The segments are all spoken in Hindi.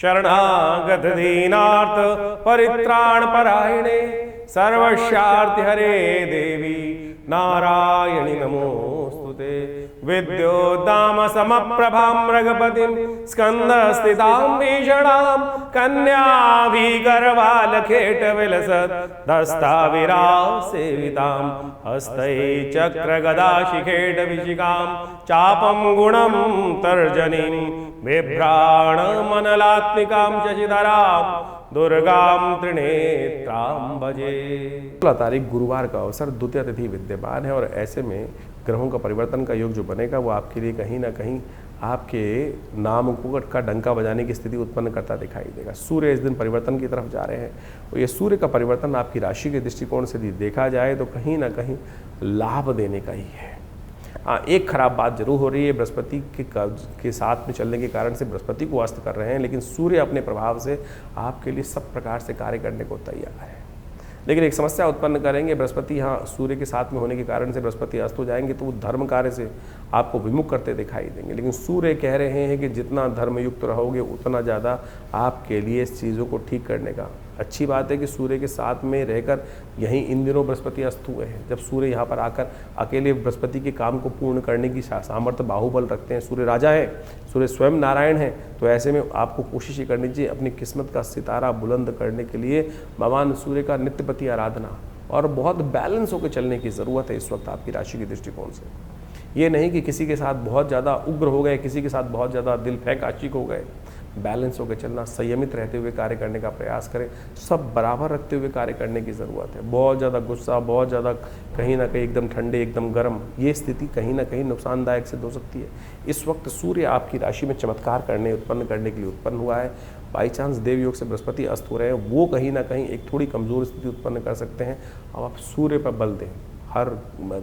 शरणागत दीनार्थ परित्राण परायणे सर्वस्यार्थ हरे देवी नारायणि नमोस्तुते। विद्योद्दाम समप्रभां मृगपतिं स्कंदस्थितां भीषणां कन्याभिगर्भालखेटविलसत् दस्ताविरासेवितां हस्तै चक्रगदाशिखेटविशिखां चापं गुणं तर्जनीं बिभ्राणमनलात्मिकां शशिधरां दुर्गां त्रिनेत्रां भजे। 16 तारीख गुरुवार का अवसर द्वितीय तिथि विद्यमान है और ऐसे में ग्रहों का परिवर्तन का योग जो बनेगा वो आपके लिए कहीं ना कहीं आपके नाम का डंका बजाने की स्थिति उत्पन्न करता दिखाई देगा। सूर्य इस दिन परिवर्तन की तरफ जा रहे हैं और ये सूर्य का परिवर्तन आपकी राशि के दृष्टिकोण से देखा जाए तो कहीं ना कहीं लाभ देने का ही है। एक खराब बात जरूर हो रही है, बृहस्पति के साथ में चलने के कारण से बृहस्पति को अस्त कर रहे हैं, लेकिन सूर्य अपने प्रभाव से आपके लिए सब प्रकार से कार्य करने को तैयार है। लेकिन एक समस्या उत्पन्न करेंगे, बृहस्पति यहाँ सूर्य के साथ में होने के कारण से बृहस्पति अस्त हो जाएंगे तो वो धर्म कार्य से आपको विमुख करते दिखाई देंगे। लेकिन सूर्य कह रहे हैं कि जितना धर्मयुक्त रहोगे उतना ज़्यादा आपके लिए इस चीज़ों को ठीक करने का। अच्छी बात है कि सूर्य के साथ में रहकर यहीं इन दिनों बृहस्पति अस्त हुए हैं। जब सूर्य यहाँ पर आकर अकेले बृहस्पति के काम को पूर्ण करने की सामर्थ्य बाहुबल रखते हैं, सूर्य राजा है, सूर्य स्वयं नारायण है, तो ऐसे में आपको कोशिश ही करनी चाहिए अपनी किस्मत का सितारा बुलंद करने के लिए भगवान सूर्य का नित्यपति आराधना और बहुत बैलेंस होकर चलने की ज़रूरत है इस वक्त आपकी राशि के दृष्टिकोण से। ये नहीं कि किसी के साथ बहुत ज़्यादा उग्र हो गए, किसी के साथ बहुत ज़्यादा दिल फेंक आशिक हो गए। बैलेंस होकर चलना, संयमित रहते हुए कार्य करने का प्रयास करें, सब बराबर रखते हुए कार्य करने की ज़रूरत है। बहुत ज़्यादा गुस्सा, बहुत ज़्यादा कहीं ना कहीं एकदम ठंडे एकदम गर्म, ये स्थिति कहीं ना कहीं नुकसानदायक सिद्ध हो सकती है। इस वक्त सूर्य आपकी राशि में चमत्कार उत्पन्न करने के लिए उत्पन्न हुआ है। बाई चांस देव योग से बृहस्पति अस्त हो रहे हैं, वो कहीं ना कहीं एक थोड़ी कमज़ोर स्थिति उत्पन्न कर सकते हैं। अब आप सूर्य पर बल दें, हर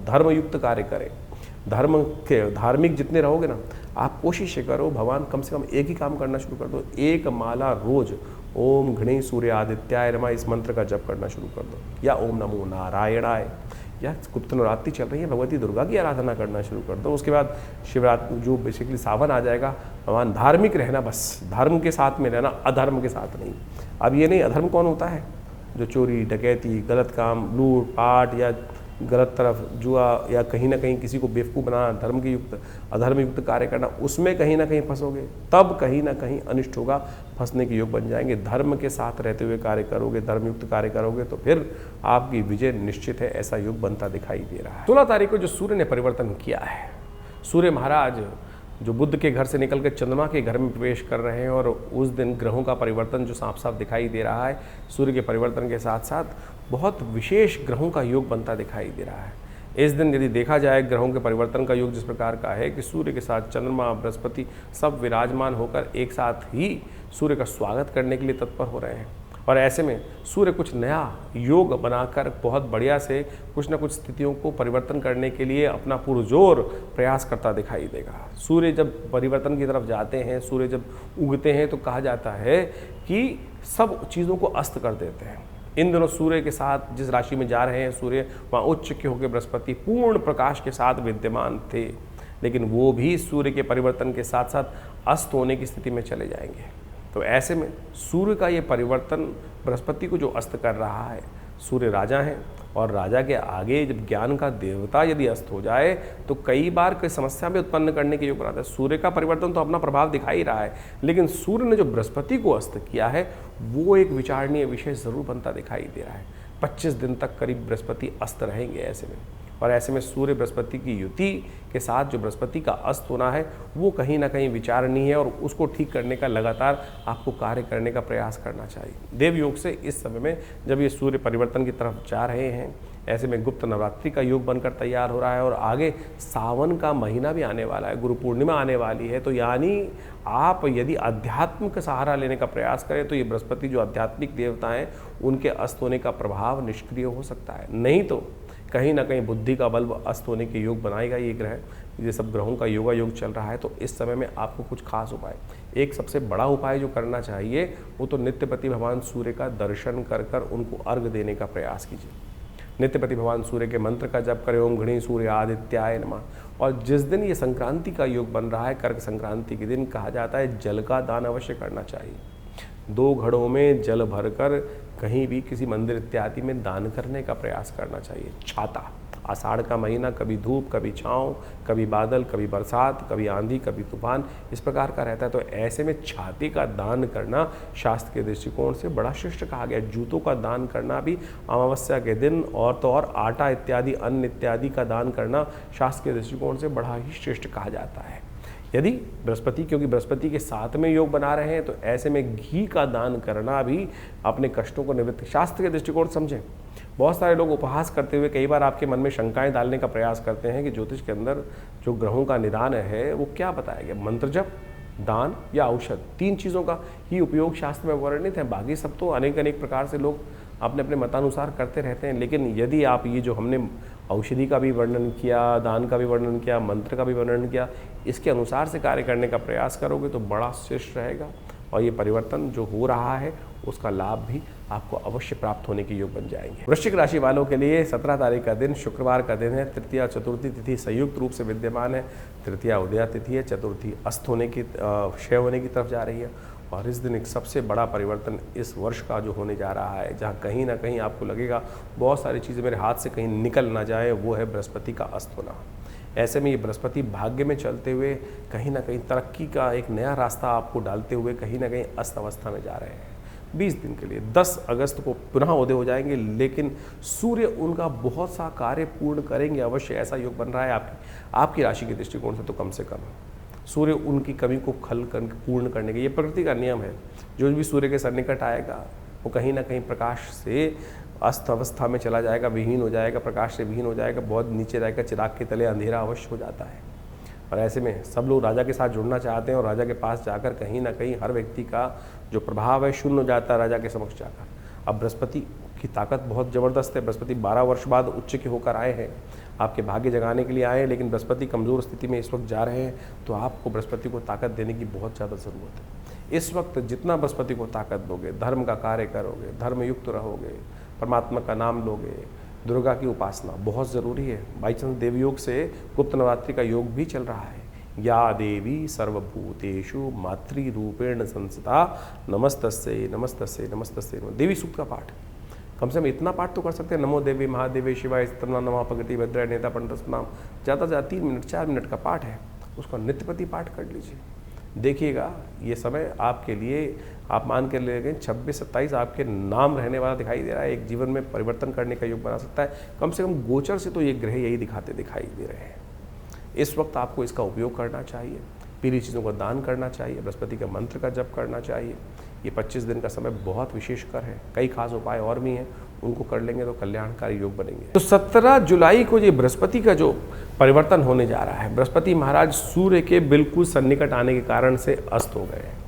धर्मयुक्त कार्य करें, धार्मिक जितने रहोगे ना, आप कोशिश करो भगवान कम से कम एक ही काम करना शुरू कर दो। एक माला रोज ओम घृणी सूर्य आदित्याय नमः इस मंत्र का जप करना शुरू कर दो, या ओम नमो नारायणाय, या गुप्त नवरात्रि चल रही है भगवती दुर्गा की आराधना करना शुरू कर दो। उसके बाद शिवरात्रि जो बेसिकली सावन आ जाएगा, भगवान धार्मिक रहना, बस धर्म के साथ में रहना, अधर्म के साथ नहीं। अब ये नहीं, अधर्म कौन होता है? जो चोरी डकैती, गलत काम, लूट पाट या गलत तरफ जुआ या कहीं ना कहीं किसी को बेवकूफ़ बनाना, धर्म के युक्त अधर्म युक्त कार्य करना, उसमें कहीं ना कहीं फंसोगे, तब कहीं ना कहीं अनिष्ट होगा, फंसने के योग बन जाएंगे। धर्म के साथ रहते हुए कार्य करोगे, धर्मयुक्त कार्य करोगे तो फिर आपकी विजय निश्चित है, ऐसा योग बनता दिखाई दे रहा है। 16 तारीख को जो सूर्य ने परिवर्तन किया है, सूर्य महाराज जो बुध के घर से निकल कर चंद्रमा के घर में प्रवेश कर रहे हैं और उस दिन ग्रहों का परिवर्तन जो साफ साफ दिखाई दे रहा है, सूर्य के परिवर्तन के साथ साथ बहुत विशेष ग्रहों का योग बनता दिखाई दे रहा है। इस दिन यदि देखा जाए ग्रहों के परिवर्तन का योग जिस प्रकार का है कि सूर्य के साथ चंद्रमा बृहस्पति सब विराजमान होकर एक साथ ही सूर्य का स्वागत करने के लिए तत्पर हो रहे हैं और ऐसे में सूर्य कुछ नया योग बनाकर बहुत बढ़िया से कुछ न कुछ स्थितियों को परिवर्तन करने के लिए अपना पुरजोर प्रयास करता दिखाई देगा। सूर्य जब परिवर्तन की तरफ जाते हैं, सूर्य जब उगते हैं तो कहा जाता है कि सब चीज़ों को अस्त कर देते हैं। इन दिनों सूर्य के साथ जिस राशि में जा रहे हैं सूर्य, वहाँ उच्च के होकर बृहस्पति पूर्ण प्रकाश के साथ विद्यमान थे, लेकिन वो भी सूर्य के परिवर्तन के साथ साथ अस्त होने की स्थिति में चले जाएंगे। तो ऐसे में सूर्य का ये परिवर्तन बृहस्पति को जो अस्त कर रहा है, सूर्य राजा हैं और राजा के आगे जब ज्ञान का देवता यदि अस्त हो जाए तो कई बार कोई समस्या भी उत्पन्न करने के योग बनाता है। सूर्य का परिवर्तन तो अपना प्रभाव दिखा ही रहा है, लेकिन सूर्य ने जो बृहस्पति को अस्त किया है वो एक विचारणीय विषय जरूर बनता दिखाई दे रहा है। 25 दिन तक करीब बृहस्पति अस्त रहेंगे ऐसे में, और ऐसे में सूर्य बृहस्पति की युति के साथ जो बृहस्पति का अस्त होना है वो कहीं ना कहीं विचारणीय है और उसको ठीक करने का लगातार आपको कार्य करने का प्रयास करना चाहिए। देव योग से इस समय में जब ये सूर्य परिवर्तन की तरफ जा रहे हैं, ऐसे में गुप्त नवरात्रि का योग बनकर तैयार हो रहा है और आगे सावन का महीना भी आने वाला है, गुरु पूर्णिमा आने वाली है। तो यानी आप यदि अध्यात्म का सहारा लेने का प्रयास करें तो ये बृहस्पति जो आध्यात्मिक देवता हैं उनके अस्त होने का प्रभाव निष्क्रिय हो सकता है, नहीं तो कहीं ना कहीं बुद्धि का बल्ब अस्त होने के योग बनाएगा ये ग्रह। ये सब ग्रहों का योगा योग चल रहा है, तो इस समय में आपको कुछ खास उपाय, एक सबसे बड़ा उपाय जो करना चाहिए वो तो नित्यपति भगवान सूर्य का दर्शन कर कर उनको अर्घ देने का प्रयास कीजिए। नित्यपति भगवान सूर्य के मंत्र का जप करें, ओम घृणी सूर्य आदित्याय नमः। और जिस दिन ये संक्रांति का योग बन रहा है, कर्क संक्रांति के दिन, कहा जाता है जल का दान अवश्य करना चाहिए। 2 घड़ों में जल भरकर कहीं भी किसी मंदिर इत्यादि में दान करने का प्रयास करना चाहिए। छाता, आषाढ़ का महीना, कभी धूप, कभी छाँव, कभी बादल, कभी बरसात, कभी आंधी, कभी तूफान, इस प्रकार का रहता है। तो ऐसे में छाते का दान करना शास्त्र के दृष्टिकोण से बड़ा श्रेष्ठ कहा गया। जूतों का दान करना भी अमावस्या के दिन, और तो और आटा इत्यादि, अन्न इत्यादि का दान करना शास्त्र के दृष्टिकोण से बड़ा ही श्रेष्ठ कहा जाता है। यदि बृहस्पति, क्योंकि बृहस्पति के साथ में योग बना रहे हैं, तो ऐसे में घी का दान करना भी अपने कष्टों को निवृत्त, शास्त्र के दृष्टिकोण समझें। बहुत सारे लोग उपहास करते हुए कई बार आपके मन में शंकाएं डालने का प्रयास करते हैं कि ज्योतिष के अंदर जो ग्रहों का निदान है वो क्या बताया गया, मंत्र जप, दान या औषध, 3 चीज़ों का ही उपयोग शास्त्र में वर्णित है। बाकी सब तो अनेक प्रकार से लोग अपने अपने मतानुसार करते रहते हैं। लेकिन यदि आप ये जो हमने औषधि का भी वर्णन किया, दान का भी वर्णन किया, मंत्र का भी वर्णन किया, इसके अनुसार से कार्य करने का प्रयास करोगे तो बड़ा श्रेष्ठ रहेगा, और ये परिवर्तन जो हो रहा है उसका लाभ भी आपको अवश्य प्राप्त होने के योग बन जाएंगे। वृश्चिक राशि वालों के लिए 17 तारीख का दिन शुक्रवार का दिन है। तृतीया चतुर्थी तिथि संयुक्त रूप से विद्यमान है। तृतीया उदया तिथि है, चतुर्थी अस्त होने की, क्षय होने की तरफ जा रही है। और इस दिन एक सबसे बड़ा परिवर्तन इस वर्ष का जो होने जा रहा है, जहाँ कहीं ना कहीं आपको लगेगा बहुत सारी चीज़ें मेरे हाथ से कहीं निकल ना जाए, वो है बृहस्पति का अस्त होना। ऐसे में ये बृहस्पति भाग्य में चलते हुए कहीं ना कहीं तरक्की का एक नया रास्ता आपको डालते हुए कहीं ना कहीं अस्त अवस्था में जा रहे हैं 20 दिन के लिए। 10 अगस्त को पुनः उदय हो जाएंगे, लेकिन सूर्य उनका बहुत सा कार्य पूर्ण करेंगे अवश्य। ऐसा योग बन रहा है आपकी राशि के दृष्टिकोण से तो कम से कम सूर्य उनकी कमी को पूर्ण करने का, ये प्रकृति का नियम है। जो भी सूर्य के सन्निकट आएगा वो कहीं ना कहीं प्रकाश से अस्त अवस्था में चला जाएगा, विहीन हो जाएगा, प्रकाश से विहीन हो जाएगा, बहुत नीचे रहेगा, चिराग के तले अंधेरा अवश्य हो जाता है। और ऐसे में सब लोग राजा के साथ जुड़ना चाहते हैं, और राजा के पास जाकर कहीं ना कहीं हर व्यक्ति का जो प्रभाव है शून्य हो जाता है राजा के समक्ष जाकर। अब बृहस्पति की ताकत बहुत ज़बरदस्त है। बृहस्पति 12 वर्ष बाद उच्च के होकर आए हैं, आपके भाग्य जगाने के लिए आए हैं, लेकिन बृहस्पति कमज़ोर स्थिति में इस वक्त जा रहे हैं। तो आपको बृहस्पति को ताकत देने की बहुत ज़्यादा ज़रूरत है। इस वक्त जितना बृहस्पति को ताकत दोगे, धर्म का कार्य करोगे, धर्मयुक्त रहोगे, परमात्मा का नाम लोगे, दुर्गा की उपासना बहुत ज़रूरी है। बाई चांस देवयोग से गुप्त नवरात्रि का योग भी चल रहा है। या देवी सर्वभूतेषु मातृरूपेण संस्थिता नमस्तस्यै नमस्तस्यै नमस्तस्यै। देवी सूक्त का पाठ कम से कम इतना पाठ तो कर सकते हैं, नमो देवी महादेवी शिवाय स्तनम नमः प्रगति भद्राय नेता पंडस्नाम। ज़्यादा से ज़्यादा 3 मिनट 4 मिनट का पाठ है, उसका नित्यप्रति पाठ कर लीजिए। देखिएगा ये समय आपके लिए, आप मान के ले गए 26-27 आपके नाम रहने वाला दिखाई दे रहा है। एक जीवन में परिवर्तन करने का योग बना सकता है। कम से कम गोचर से तो ये ग्रह यही दिखाई दे रहे हैं। इस वक्त आपको इसका उपयोग करना चाहिए, पीली चीज़ों का दान करना चाहिए, बृहस्पति के मंत्र का जप करना चाहिए। ये 25 दिन का समय बहुत विशेषकर है। कई खास उपाय और भी हैं, उनको कर लेंगे तो कल्याणकारी योग बनेंगे। तो 17 जुलाई को ये बृहस्पति का जो परिवर्तन होने जा रहा है, बृहस्पति महाराज सूर्य के बिल्कुल सन्निकट आने के कारण से अस्त हो गए हैं।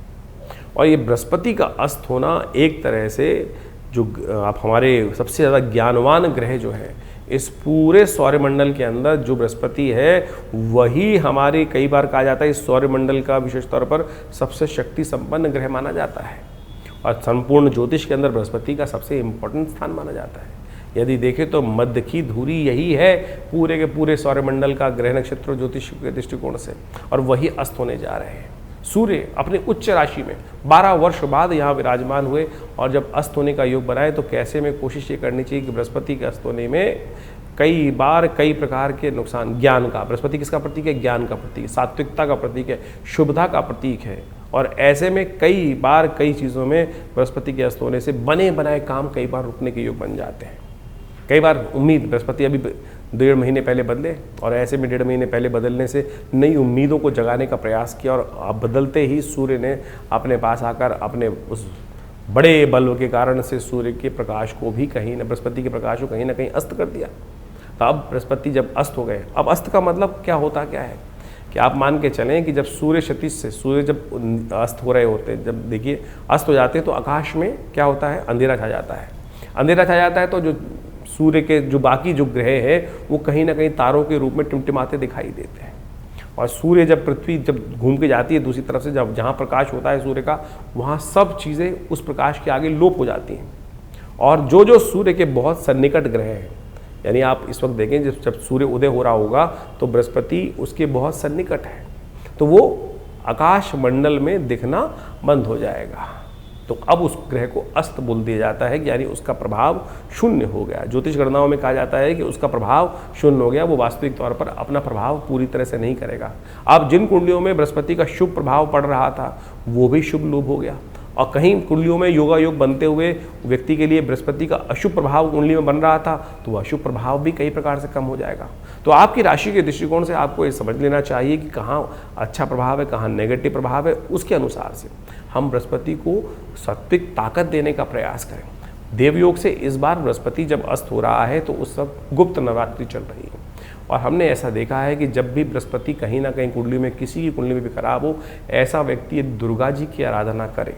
और ये बृहस्पति का अस्त होना एक तरह से जो आप हमारे सबसे ज़्यादा ज्ञानवान ग्रह जो है इस पूरे सौरमंडल के अंदर, जो बृहस्पति है वही हमारे, कई बार कहा जाता है इस सौरमंडल का विशेष तौर पर सबसे शक्ति संपन्न ग्रह माना जाता है, और संपूर्ण ज्योतिष के अंदर बृहस्पति का सबसे इम्पोर्टेंट स्थान माना जाता है। यदि देखें तो मध्य की धुरी यही है पूरे के पूरे सौरमंडल का, ग्रह नक्षत्र ज्योतिष के दृष्टिकोण से, और वही अस्त होने जा रहे हैं। सूर्य अपने उच्च राशि में 12 वर्ष बाद यहाँ विराजमान हुए, और जब अस्त होने का योग बनाए तो कैसे में कोशिश ये करनी चाहिए कि बृहस्पति के अस्त होने में कई बार कई प्रकार के नुकसान, ज्ञान का, बृहस्पति किसका प्रतीक है, ज्ञान का प्रतीक है, सात्विकता का प्रतीक है, शुभता का प्रतीक है। और ऐसे में कई बार कई चीज़ों में बृहस्पति के अस्त होने से बने बनाए काम कई बार रुकने के योग बन जाते हैं। कई बार उम्मीद, बृहस्पति अभी 1.5 महीने पहले बदले, और ऐसे में 1.5 महीने पहले बदलने से नई उम्मीदों को जगाने का प्रयास किया, और बदलते ही सूर्य ने अपने पास आकर अपने उस बड़े बल के कारण से सूर्य के प्रकाश को भी कहीं न, बृहस्पति के प्रकाश को कहीं ना कहीं अस्त कर दिया। तो अब बृहस्पति जब अस्त हो गए, अब अस्त का मतलब क्या होता क्या है कि आप मान के चलें कि जब सूर्य क्षितिज से, सूर्य जब अस्त हो रहे होते हैं, जब देखिए अस्त हो जाते हैं तो आकाश में क्या होता है, अंधेरा छा जाता है। अंधेरा छा जाता है तो जो सूर्य के जो बाकी जो ग्रह हैं वो कहीं ना कहीं तारों के रूप में टिमटिमाते दिखाई देते हैं। और सूर्य जब, पृथ्वी जब घूम के जाती है दूसरी तरफ से, जब जहाँ प्रकाश होता है सूर्य का, वहाँ सब चीज़ें उस प्रकाश के आगे लोप हो जाती हैं। और जो जो सूर्य के बहुत सन्निकट ग्रह हैं, यानी आप इस वक्त देखें जब सूर्य उदय हो रहा होगा तो बृहस्पति उसके बहुत सन्निकट है, तो वो आकाश मंडल में दिखना बंद हो जाएगा। तो अब उस ग्रह को अस्त बोल दिया जाता है, यानी उसका प्रभाव शून्य हो गया। ज्योतिष गणनाओं में कहा जाता है कि उसका प्रभाव शून्य हो गया, वो वास्तविक तौर पर अपना प्रभाव पूरी तरह से नहीं करेगा। अब जिन कुंडलियों में बृहस्पति का शुभ प्रभाव पड़ रहा था वो भी शुभ लोप हो गया, और कहीं कुंडलियों में योगा योग बनते हुए व्यक्ति के लिए बृहस्पति का अशुभ प्रभाव कुंडली में बन रहा था, तो वह अशुभ प्रभाव भी कई प्रकार से कम हो जाएगा। तो आपकी राशि के दृष्टिकोण से आपको ये समझ लेना चाहिए कि कहाँ अच्छा प्रभाव है, कहाँ नेगेटिव प्रभाव है। उसके अनुसार से हम बृहस्पति को सात्विक ताकत देने का प्रयास करें। देवयोग से इस बार बृहस्पति जब अस्त हो रहा है तो उस वक्त गुप्त नवरात्रि चल रही है, और हमने ऐसा देखा है कि जब भी बृहस्पति कहीं ना कहीं कुंडली में, किसी की कुंडली में भी खराब हो, ऐसा व्यक्ति दुर्गा जी की आराधना करे,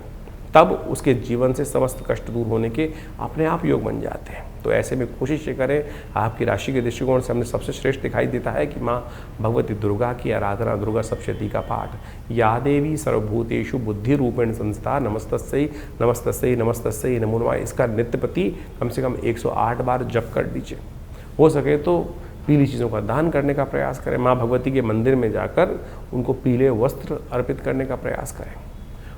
तब उसके जीवन से समस्त कष्ट दूर होने के अपने आप योग बन जाते हैं। तो ऐसे में कोशिश ये करें, आपकी राशि के दृष्टिकोण से हमें सबसे श्रेष्ठ दिखाई देता है कि माँ भगवती दुर्गा की आराधना, दुर्गा सप्तशती का पाठ, या देवी सर्वभूतेषु बुद्धि रूपेण संस्था नमस्तस्यै नमस्तस्यै नमस्तस्यै नमो नमः, इसका नित्य प्रति कम से कम 108 बार जप कर लीजिए। हो सके तो पीली चीज़ों का दान करने का प्रयास करें। माँ भगवती के मंदिर में जाकर उनको पीले वस्त्र अर्पित करने का प्रयास करें।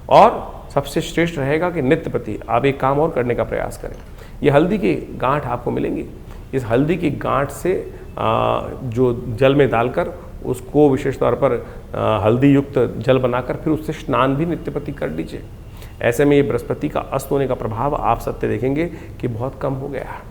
और सबसे श्रेष्ठ रहेगा कि नित्य प्रति आप एक काम और करने का प्रयास करें। ये हल्दी की गांठ आपको मिलेंगी, इस हल्दी की गांठ से जो जल में डालकर उसको विशेष तौर पर हल्दी युक्त जल बनाकर फिर उससे स्नान भी नित्य प्रति कर लीजिए। ऐसे में ये बृहस्पति का अस्त होने का प्रभाव आप सत्य देखेंगे कि बहुत कम हो गया।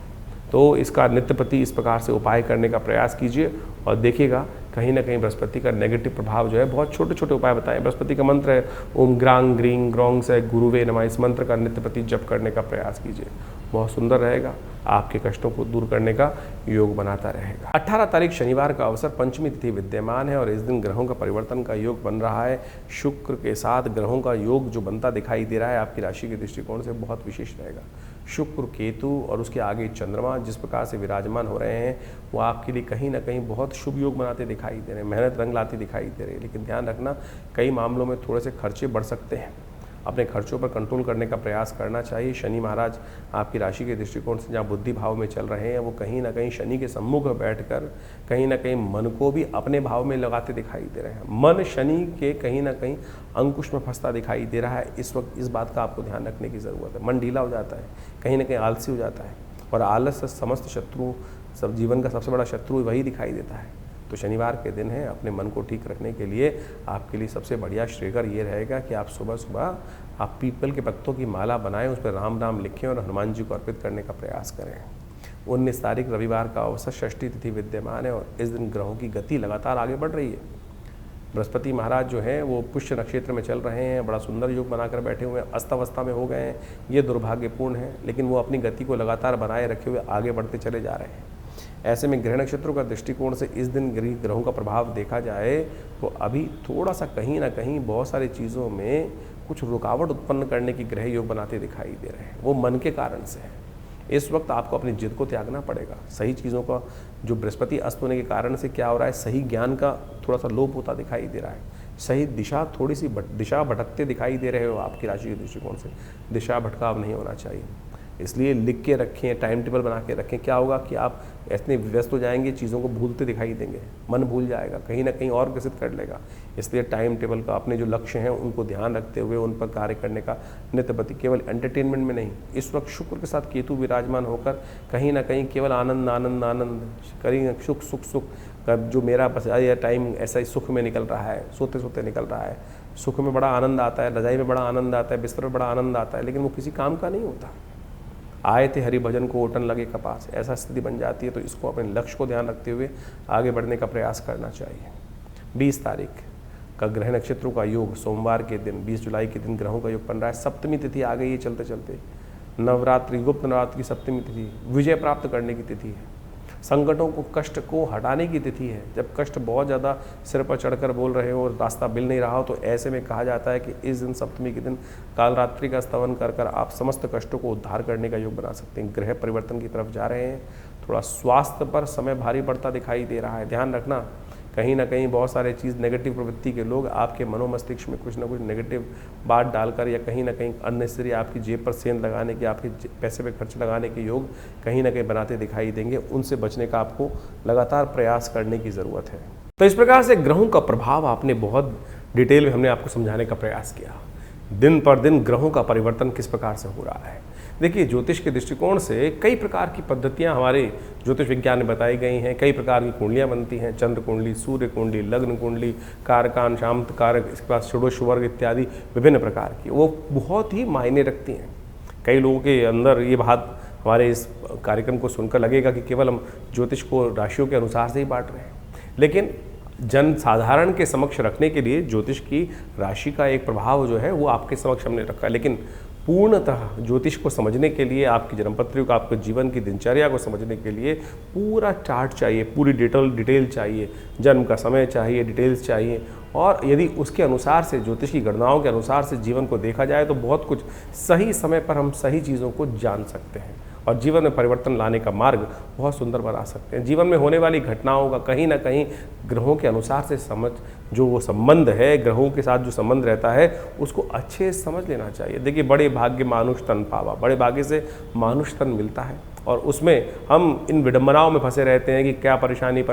तो इसका नित्य प्रति इस प्रकार से उपाय करने का प्रयास कीजिए और देखिएगा कहीं ना कहीं बृहस्पति का नेगेटिव प्रभाव जो है, बहुत छोटे छोटे उपाय बताएं। बृहस्पति का मंत्र है ओम ग्रांग ग्रीं ग्रौंग से गुरुवे नमः, इस मंत्र का नित्य प्रति जप करने का प्रयास कीजिए, बहुत सुंदर रहेगा, आपके कष्टों को दूर करने का योग बनाता रहेगा। 18 तारीख शनिवार का अवसर पंचमी तिथि विद्यमान है और इस दिन ग्रहों का परिवर्तन का योग बन रहा है। शुक्र के साथ ग्रहों का योग जो बनता दिखाई दे रहा है आपकी राशि के दृष्टिकोण से बहुत विशेष रहेगा। शुक्र, केतु और उसके आगे चंद्रमा जिस प्रकार से विराजमान हो रहे हैं वो आपके लिए कहीं ना कहीं बहुत शुभ योग बनाते दिखाई दे रहे हैं, मेहनत रंग लाती दिखाई दे रही है। लेकिन ध्यान रखना, कई मामलों में थोड़े से खर्चे बढ़ सकते हैं, अपने खर्चों पर कंट्रोल करने का प्रयास करना चाहिए। शनि महाराज आपकी राशि के दृष्टिकोण से जहाँ बुद्धि भाव में चल रहे हैं, वो कहीं ना कहीं शनि के सम्मुख बैठकर कहीं ना कहीं मन को भी अपने भाव में लगाते दिखाई दे रहे हैं। मन शनि के कहीं ना कहीं अंकुश में फंसता दिखाई दे रहा है। इस वक्त इस बात का आपको ध्यान रखने की ज़रूरत है। मन ढीला हो जाता है, कहीं ना कहीं आलसी हो जाता है, और आलस से समस्त शत्रु, सब जीवन का सबसे बड़ा शत्रु वही दिखाई देता है। तो शनिवार के दिन है, अपने मन को ठीक रखने के लिए आपके लिए सबसे बढ़िया श्रेयकर ये रहेगा कि आप सुबह सुबह आप पीपल के पत्तों की माला बनाएं, उस पर राम नाम लिखें और हनुमान जी को अर्पित करने का प्रयास करें। 19 तारीख रविवार का अवसर षष्ठी तिथि विद्यमान है और इस दिन ग्रहों की गति लगातार आगे बढ़ रही है। बृहस्पति महाराज जो हैं वो पुष्य नक्षत्र में चल रहे हैं, बड़ा सुंदर योग बनाकर बैठे हुए हैं, अस्तवस्था में हो गए हैं, ये दुर्भाग्यपूर्ण है, लेकिन वो अपनी गति को लगातार बनाए रखे हुए आगे बढ़ते चले जा रहे हैं। ऐसे में ग्रह नक्षत्रों का दृष्टिकोण से इस दिन ग्रहों का प्रभाव देखा जाए तो अभी थोड़ा सा कहीं ना कहीं बहुत सारी चीज़ों में कुछ रुकावट उत्पन्न करने की ग्रह योग बनाते दिखाई दे रहे हैं, वो मन के कारण से है। इस वक्त आपको अपनी जिद को त्यागना पड़ेगा। सही चीज़ों का जो बृहस्पति अस्त होने के कारण से क्या हो रहा है, सही ज्ञान का थोड़ा सा लोप होता दिखाई दे रहा है, सही दिशा थोड़ी सी दिशा भटकते दिखाई दे रहे हो। आपकी राशि के दृष्टिकोण से दिशा भटकाव नहीं होना चाहिए, इसलिए लिख के रखें, टाइम टेबल बना के रखें। क्या होगा कि आप इतने व्यस्त हो जाएंगे, चीज़ों को भूलते दिखाई देंगे, मन भूल जाएगा, कहीं ना कहीं और ग्रसित कर लेगा। इसलिए टाइम टेबल का, अपने जो लक्ष्य हैं उनको ध्यान रखते हुए उन पर कार्य करने का नित्य प्रति, केवल एंटरटेनमेंट में नहीं। इस वक्त शुक्र के साथ केतु विराजमान होकर कहीं ना कहीं केवल आनंद आनंद आनंद करेंगे, सुख सुख सुख का जो मेरा बस यह टाइम ऐसा ही सुख में निकल रहा है, सोते सोते निकल रहा है। सुख में बड़ा आनंद आता है, रजाई में बड़ा आनंद आता है, बिस्तर में बड़ा आनंद आता है, लेकिन वो किसी काम का नहीं होता। आए थे हरि भजन को ओटन लगे कपास, ऐसा स्थिति बन जाती है। तो इसको अपने लक्ष्य को ध्यान रखते हुए आगे बढ़ने का प्रयास करना चाहिए। 20 तारीख का ग्रह नक्षत्रों का योग सोमवार के दिन 20 जुलाई के दिन ग्रहों का योग बन रहा है। सप्तमी तिथि आ गई है चलते चलते, नवरात्रि, गुप्त नवरात्रि की सप्तमी तिथि विजय प्राप्त करने की तिथि है, संकटों को, कष्ट को हटाने की तिथि है। जब कष्ट बहुत ज़्यादा सिर पर चढ़कर बोल रहे हो और रास्ता मिल नहीं रहा हो, तो ऐसे में कहा जाता है कि इस दिन सप्तमी के दिन कालरात्रि का स्तवन कर कर आप समस्त कष्टों को उद्धार करने का योग बना सकते हैं। ग्रह परिवर्तन की तरफ जा रहे हैं, थोड़ा स्वास्थ्य पर समय भारी पड़ता दिखाई दे रहा है। ध्यान रखना, कहीं ना कहीं बहुत सारे चीज़ नेगेटिव प्रवृत्ति के लोग आपके मनोमस्तिष्क में कुछ ना कुछ नेगेटिव बात डालकर या कहीं ना कहीं अननेसेसरी आपकी जेब पर सेंध लगाने के, आपके पैसे पे खर्च लगाने के योग कहीं ना कहीं बनाते दिखाई देंगे। उनसे बचने का आपको लगातार प्रयास करने की ज़रूरत है। तो इस प्रकार से ग्रहों का प्रभाव आपने बहुत डिटेल में हमने आपको समझाने का प्रयास किया। दिन पर दिन ग्रहों का परिवर्तन किस प्रकार से हो रहा है। देखिए, ज्योतिष के दृष्टिकोण से कई प्रकार की पद्धतियां हमारे ज्योतिष विज्ञान में बताई गई हैं। कई प्रकार की कुंडलियां बनती हैं, चंद्र कुंडली, सूर्य कुंडली, लग्न कुंडली, कारकान, शांत कारक, इसके बाद षोडश वर्ग इत्यादि विभिन्न प्रकार की, वो बहुत ही मायने रखती हैं। कई लोगों के अंदर ये बात हमारे इस कार्यक्रम को सुनकर लगेगा कि केवल हम ज्योतिष को राशियों के अनुसार से ही बांट रहे हैं, लेकिन जन साधारण के समक्ष रखने के लिए ज्योतिष की राशि का एक प्रभाव जो है वो आपके समक्ष हमने रखा है। लेकिन पूर्णतः ज्योतिष को समझने के लिए, आपकी जन्मपत्री को, आपके जीवन की दिनचर्या को समझने के लिए पूरा चार्ट चाहिए, पूरी डिटेल चाहिए, जन्म का समय चाहिए, डिटेल्स चाहिए। और यदि उसके अनुसार से, ज्योतिष की गणनाओं के अनुसार से जीवन को देखा जाए तो बहुत कुछ सही समय पर हम सही चीज़ों को जान सकते हैं और जीवन में परिवर्तन लाने का मार्ग बहुत सुंदर बना सकते हैं। जीवन में होने वाली घटनाओं का कहीं ना कहीं ग्रहों के अनुसार से जो वो संबंध है, ग्रहों के साथ जो संबंध रहता है, उसको अच्छे से समझ लेना चाहिए। देखिए, बड़े भाग्य मानुष तन पावा, बड़े भाग्य से मानुष तन मिलता है और उसमें हम इन विडंबनाओं में फंसे रहते हैं कि क्या परेशानी।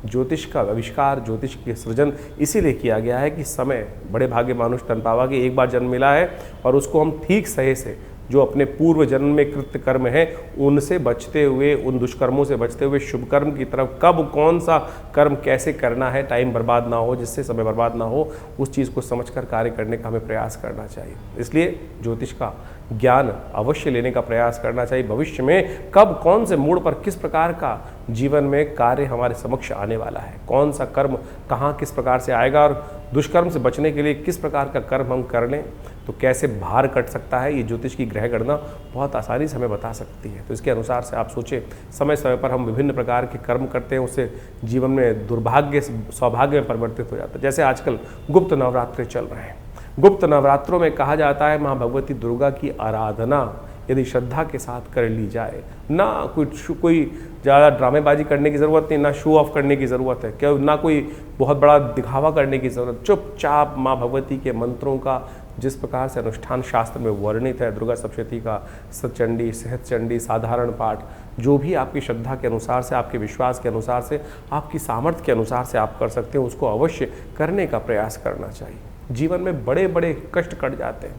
ज्योतिष का आविष्कार, ज्योतिष के सृजन इसीलिए किया गया है कि समय, बड़े भाग्य मानुष तन पावा, कि एक बार जन्म मिला है और उसको हम ठीक सही से, जो अपने पूर्व जन्म में कृत्य कर्म है उनसे बचते हुए, उन दुष्कर्मों से बचते हुए शुभ कर्म की तरफ कब कौन सा कर्म कैसे करना है, टाइम बर्बाद ना हो, जिससे समय बर्बाद ना हो, उस चीज़ को समझकर कार्य करने का हमें प्रयास करना चाहिए। इसलिए ज्योतिष का ज्ञान अवश्य लेने का प्रयास करना चाहिए। भविष्य में कब कौन से मोड़ पर किस प्रकार का जीवन में कार्य हमारे समक्ष आने वाला है, कौन सा कर्म कहाँ किस प्रकार से आएगा और दुष्कर्म से बचने के लिए किस प्रकार का कर्म हम कर लें तो कैसे भार कट सकता है, ये ज्योतिष की ग्रह गणना बहुत आसानी से हमें बता सकती है। तो इसके अनुसार से आप सोचें, समय समय पर हम विभिन्न प्रकार के कर्म करते हैं, उससे जीवन में दुर्भाग्य सौभाग्य में परिवर्तित हो जाता है। जैसे आजकल गुप्त नवरात्रि चल रहे हैं। गुप्त नवरात्रों में कहा जाता है माँ भगवती दुर्गा की आराधना यदि श्रद्धा के साथ कर ली जाए, ना कोई ज़्यादा ड्रामेबाजी करने की ज़रूरत नहीं, ना शो ऑफ करने की ज़रूरत है, क्या ना कोई बहुत बड़ा दिखावा करने की ज़रूरत, चुपचाप माँ भगवती के मंत्रों का जिस प्रकार से अनुष्ठान शास्त्र में वर्णित है, दुर्गा सप्तशती का, सतचंडी, सहस्रचंडी, साधारण पाठ, जो भी आपकी श्रद्धा के अनुसार से, आपके विश्वास के अनुसार से, आपकी सामर्थ्य के अनुसार से आप कर सकते हैं, उसको अवश्य करने का प्रयास करना चाहिए। जीवन में बड़े बड़े कष्ट कट जाते हैं,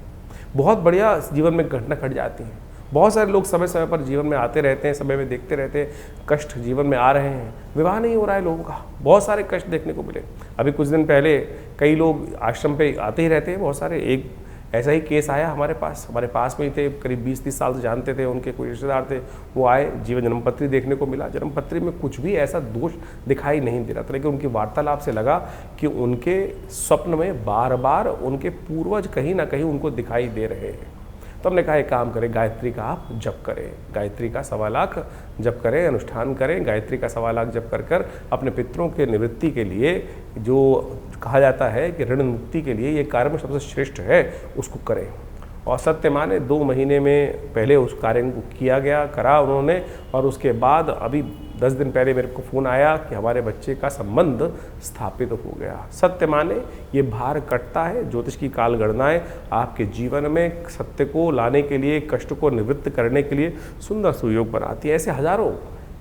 बहुत बढ़िया जीवन में घटना घट जाती हैं। बहुत सारे लोग समय समय पर जीवन में आते रहते हैं, समय में देखते रहते हैं, कष्ट जीवन में आ रहे हैं, विवाह नहीं हो रहा है लोगों का, बहुत सारे कष्ट देखने को मिले। अभी कुछ दिन पहले कई लोग आश्रम पे आते ही रहते हैं, बहुत सारे, एक ऐसा ही केस आया हमारे पास में ही थे, करीब 20-30 साल से जानते थे, उनके कोई रिश्तेदार थे, वो आए, जीवन जन्मपत्री देखने को मिला, जन्मपत्री में कुछ भी ऐसा दोष दिखाई नहीं दे रहा था, लेकिन उनकी वार्तालाप से लगा कि उनके स्वप्न में बार बार उनके पूर्वज कहीं ना कहीं उनको दिखाई दे रहे हैं। तो हमने कहा एक काम करें, गायत्री का आप जप करें, गायत्री का 1.25 लाख जप करें, अनुष्ठान करें, गायत्री का 1.25 लाख जप कर अपने पितरों के निवृत्ति के लिए, जो कहा जाता है कि ऋण मुक्ति के लिए ये कार्य में सबसे श्रेष्ठ है, उसको करें। और सत्य माने 2 महीने में पहले उस कार्य को करा उन्होंने, और उसके बाद अभी 10 दिन पहले मेरे को फ़ोन आया कि हमारे बच्चे का संबंध स्थापित हो गया। सत्य माने ये भार कटता है। ज्योतिष की काल गणनाएं आपके जीवन में सत्य को लाने के लिए, कष्ट को निवृत्त करने के लिए सुंदर सुयोग बनाती है। ऐसे हजारों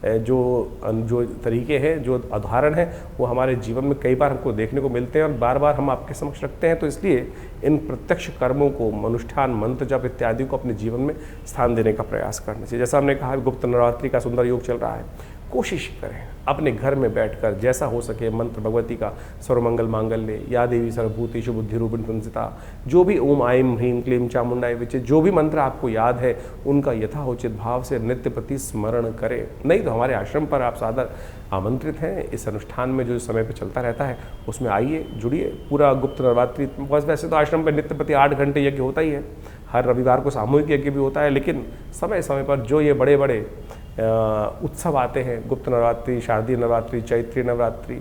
जो तरीके हैं, जो उदाहरण हैं, वो हमारे जीवन में कई बार हमको देखने को मिलते हैं और बार बार हम आपके समक्ष रखते हैं। तो इसलिए इन प्रत्यक्ष कर्मों को, अनुष्ठान, मंत्र जप इत्यादि को अपने जीवन में स्थान देने का प्रयास करना चाहिए। जैसा हमने कहा, गुप्त नवरात्रि का सुंदर योग चल रहा है, कोशिश करें अपने घर में बैठकर जैसा हो सके मंत्र भगवती का, सर्वमंगल मांगल्ये, या देवी सर्वभूतेषु बुद्धिरूपिणी संस्थिता, जो भी ओम आईं ह्रीं क्लीं चामुंडाय विचे, जो भी मंत्र आपको याद है उनका यथाउचित भाव से नित्य प्रति स्मरण करें। नहीं तो हमारे आश्रम पर आप सादर आमंत्रित हैं। इस अनुष्ठान में जो समय पर चलता रहता है उसमें आइए, जुड़िए। पूरा गुप्त नवरात्रि, बस वैसे तो आश्रम पर नित्य प्रति 8 घंटे यज्ञ होता ही है, हर रविवार को सामूहिक यज्ञ भी होता है, लेकिन समय समय पर जो ये बड़े बड़े उत्सव आते हैं, गुप्त नवरात्रि, शारदीय नवरात्रि, चैत्री नवरात्रि,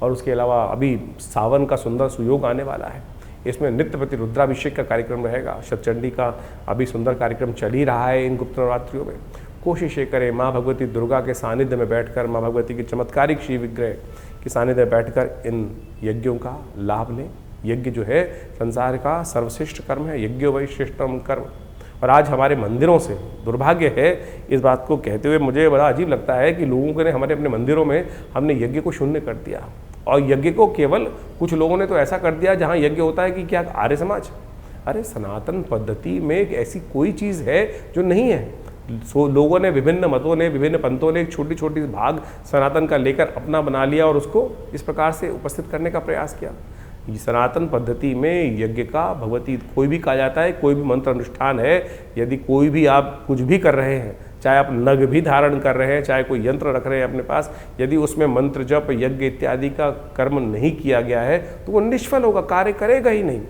और उसके अलावा अभी सावन का सुंदर सुयोग आने वाला है, इसमें नित्य प्रति रुद्राभिषेक का कार्यक्रम रहेगा, शतचंडी का अभी सुंदर कार्यक्रम चल ही रहा है इन गुप्त नवरात्रियों में। कोशिश ये करें माँ भगवती दुर्गा के सानिध्य में बैठकर, माँ भगवती की चमत्कारिक श्री विग्रह के सानिध्य में बैठकर इन यज्ञों का लाभ लें। यज्ञ जो है संसार का सर्वश्रेष्ठ कर्म है, यज्ञो वै श्रेष्ठतम कर्म। और आज हमारे मंदिरों से दुर्भाग्य है, इस बात को कहते हुए मुझे बड़ा अजीब लगता है कि लोगों ने हमारे अपने मंदिरों में हमने यज्ञ को शून्य कर दिया, और यज्ञ को केवल कुछ लोगों ने तो ऐसा कर दिया जहाँ यज्ञ होता है कि क्या आर्य समाज, अरे सनातन पद्धति में एक ऐसी कोई चीज़ है जो नहीं है। लोगों ने, विभिन्न मतों ने, विभिन्न पंथों ने एक छोटी छोटी भाग सनातन का लेकर अपना बना लिया और उसको इस प्रकार से उपस्थित करने का प्रयास किया। ये सनातन पद्धति में यज्ञ का भगवती कोई भी कहा जाता है, कोई भी मंत्र अनुष्ठान है, यदि कोई भी आप कुछ भी कर रहे हैं, चाहे आप नग भी धारण कर रहे हैं, चाहे कोई यंत्र रख रहे हैं अपने पास, यदि उसमें मंत्र जप यज्ञ इत्यादि का कर्म नहीं किया गया है तो वो निष्फल होगा, कार्य करेगा ही नहीं।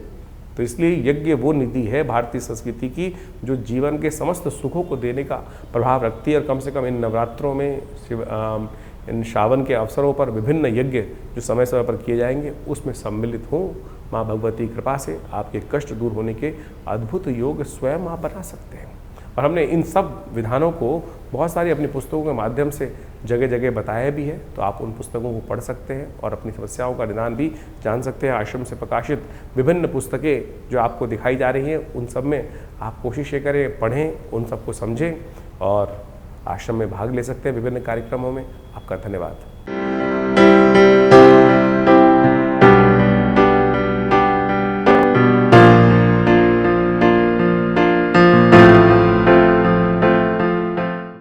तो इसलिए यज्ञ वो निधि है भारतीय संस्कृति की जो जीवन के समस्त सुखों को देने का प्रभाव रखती है। और कम से कम इन नवरात्रों में, इन श्रावण के अवसरों पर विभिन्न यज्ञ जो समय समय पर किए जाएंगे उसमें सम्मिलित हों। माँ भगवती कृपा से आपके कष्ट दूर होने के अद्भुत योग स्वयं आप बना सकते हैं। और हमने इन सब विधानों को बहुत सारी अपनी पुस्तकों के माध्यम से जगह जगह बताया भी है, तो आप उन पुस्तकों को पढ़ सकते हैं और अपनी समस्याओं का निदान भी जान सकते हैं। आश्रम से प्रकाशित विभिन्न पुस्तकें जो आपको दिखाई जा रही हैं, उन सब में आप कोशिश ये करें, पढ़ें, उन सबको समझें और आश्रम में भाग ले सकते हैं विभिन्न कार्यक्रमों में। आपका धन्यवाद।